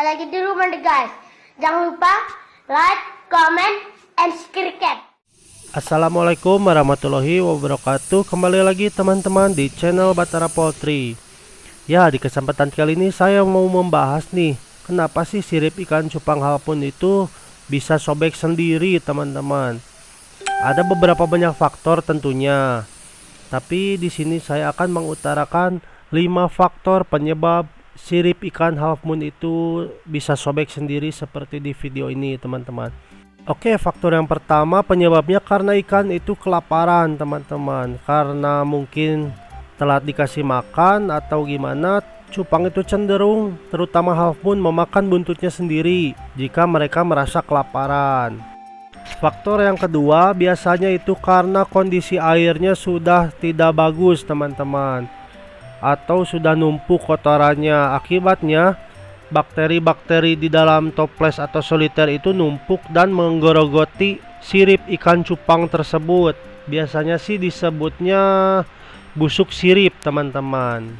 lagi di rumah deh guys. Jangan lupa like, comment, and subscribe. Assalamualaikum warahmatullahi wabarakatuh. Kembali lagi teman-teman di channel Batara Poultry. Ya, di kesempatan kali ini saya mau membahas nih, kenapa sih sirip ikan cupang halpun itu bisa sobek sendiri, teman-teman. Ada beberapa banyak faktor tentunya. Tapi di sini saya akan mengutarakan 5 faktor penyebab sirip ikan half moon itu bisa sobek sendiri seperti di video ini, teman-teman. Oke, faktor yang pertama penyebabnya karena ikan itu kelaparan, teman-teman. Karena mungkin telat dikasih makan atau gimana, cupang itu cenderung terutama half moon memakan buntutnya sendiri jika mereka merasa kelaparan. Faktor yang kedua biasanya itu karena kondisi airnya sudah tidak bagus, teman-teman, atau sudah numpuk kotorannya. Akibatnya bakteri-bakteri di dalam toples atau soliter itu numpuk dan menggerogoti sirip ikan cupang tersebut. Biasanya sih disebutnya busuk sirip, teman-teman.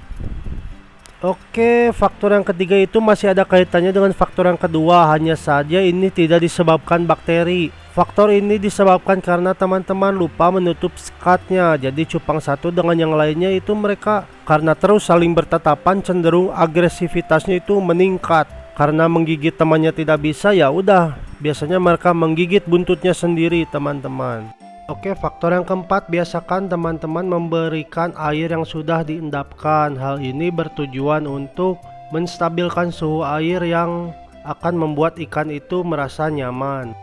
Oke, faktor yang ketiga itu masih ada kaitannya dengan faktor yang kedua, hanya saja ini tidak disebabkan bakteri. Faktor ini disebabkan karena teman-teman lupa menutup skatnya. Jadi cupang satu dengan yang lainnya itu mereka karena terus saling bertatapan cenderung agresivitasnya itu meningkat. Karena menggigit temannya tidak bisa, ya udah, biasanya mereka menggigit buntutnya sendiri, teman-teman. Oke, faktor yang keempat, biasakan teman-teman memberikan air yang sudah diendapkan. Hal ini bertujuan untuk menstabilkan suhu air yang akan membuat ikan itu merasa nyaman.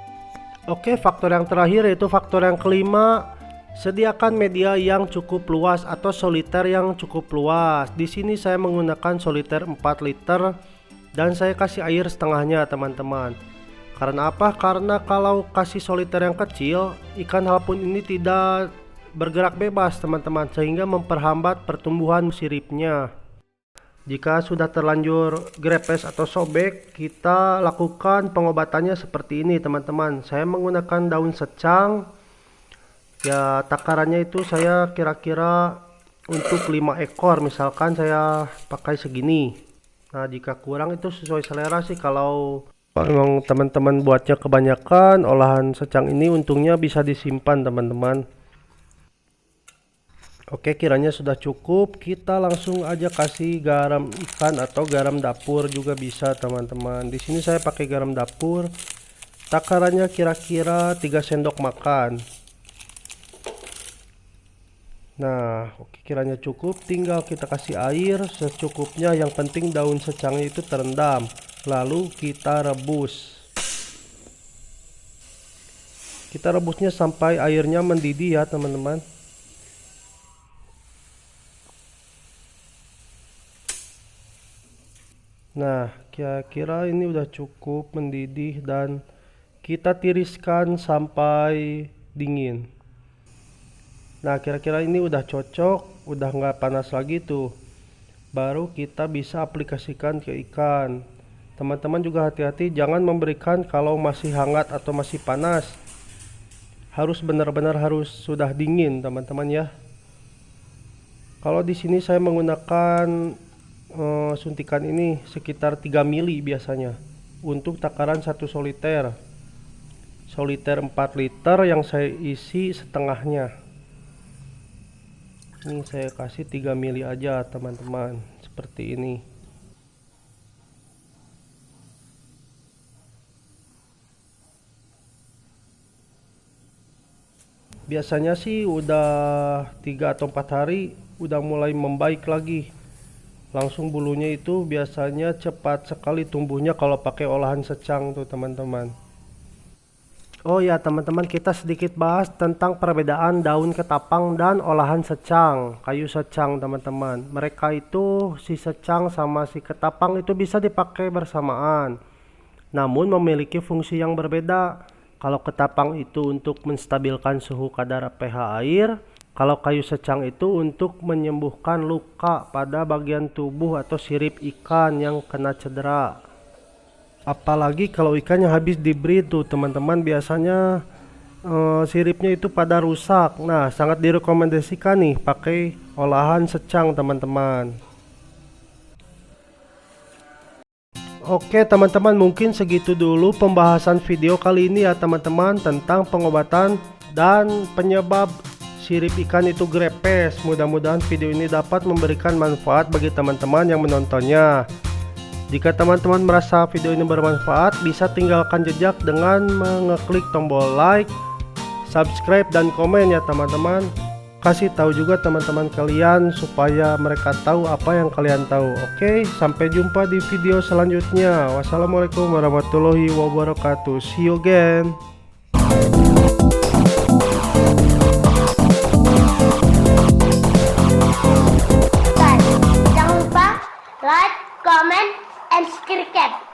Oke, faktor yang terakhir yaitu faktor yang kelima, sediakan media yang cukup luas atau soliter yang cukup luas. Di sini saya menggunakan soliter 4 liter dan saya kasih air setengahnya, teman-teman. Karena apa? Karena kalau kasih soliter yang kecil, ikan halpun ini tidak bergerak bebas, teman-teman, sehingga memperhambat pertumbuhan siripnya. Jika sudah terlanjur grepes atau sobek, kita lakukan pengobatannya seperti ini, teman-teman. Saya menggunakan daun secang. Ya, takarannya itu saya kira-kira untuk 5 ekor, misalkan saya pakai segini. Nah, jika kurang itu sesuai selera sih. Kalau memang teman-teman buatnya kebanyakan, olahan secang ini untungnya bisa disimpan, teman-teman. Oke, kiranya sudah cukup. Kita langsung aja kasih garam ikan atau garam dapur juga bisa, teman-teman. Di sini saya pakai garam dapur. Takarannya kira-kira 3 sendok makan. Nah, oke, kiranya cukup. Tinggal kita kasih air secukupnya. Yang penting daun secangnya itu terendam. Lalu kita rebus. Kita rebusnya sampai airnya mendidih ya, teman-teman. Nah, kira-kira ini udah cukup mendidih dan kita tiriskan sampai dingin. Nah, kira-kira ini udah cocok, udah nggak panas lagi tuh. Baru kita bisa aplikasikan ke ikan. Teman-teman juga hati-hati, jangan memberikan kalau masih hangat atau masih panas. Harus benar-benar harus sudah dingin, teman-teman ya. Kalau di sini saya menggunakan suntikan ini sekitar 3 mili biasanya untuk takaran 1 soliter. Soliter 4 liter yang saya isi setengahnya. Ini saya kasih 3 mili aja, teman-teman, seperti ini. Biasanya sih udah 3 atau 4 hari udah mulai membaik lagi. Langsung bulunya itu biasanya cepat sekali tumbuhnya kalau pakai olahan secang tuh, teman-teman. Oh ya, teman-teman, kita sedikit bahas tentang perbedaan daun ketapang dan olahan secang, kayu secang, teman-teman. Mereka itu si secang sama si ketapang itu bisa dipakai bersamaan, namun memiliki fungsi yang berbeda. Kalau ketapang itu untuk menstabilkan suhu kadar pH air, kalau kayu secang itu untuk menyembuhkan luka pada bagian tubuh atau sirip ikan yang kena cedera. Apalagi kalau ikannya habis diberi tuh, teman-teman, biasanya siripnya itu pada rusak. Nah, sangat direkomendasikan nih pakai olahan secang, teman-teman. Oke teman-teman, mungkin segitu dulu pembahasan video kali ini ya teman-teman, tentang pengobatan dan penyebab sirip ikan itu grepes. Mudah-mudahan video ini dapat memberikan manfaat bagi teman-teman yang menontonnya. Jika teman-teman merasa video ini bermanfaat, bisa tinggalkan jejak dengan mengeklik tombol like, subscribe, dan komen ya teman-teman. Kasih tahu juga teman-teman kalian supaya mereka tahu apa yang kalian tahu. Oke, sampai jumpa di video selanjutnya. Wassalamualaikum warahmatullahi wabarakatuh. See you again. Guys, jangan lupa like, comment, and subscribe.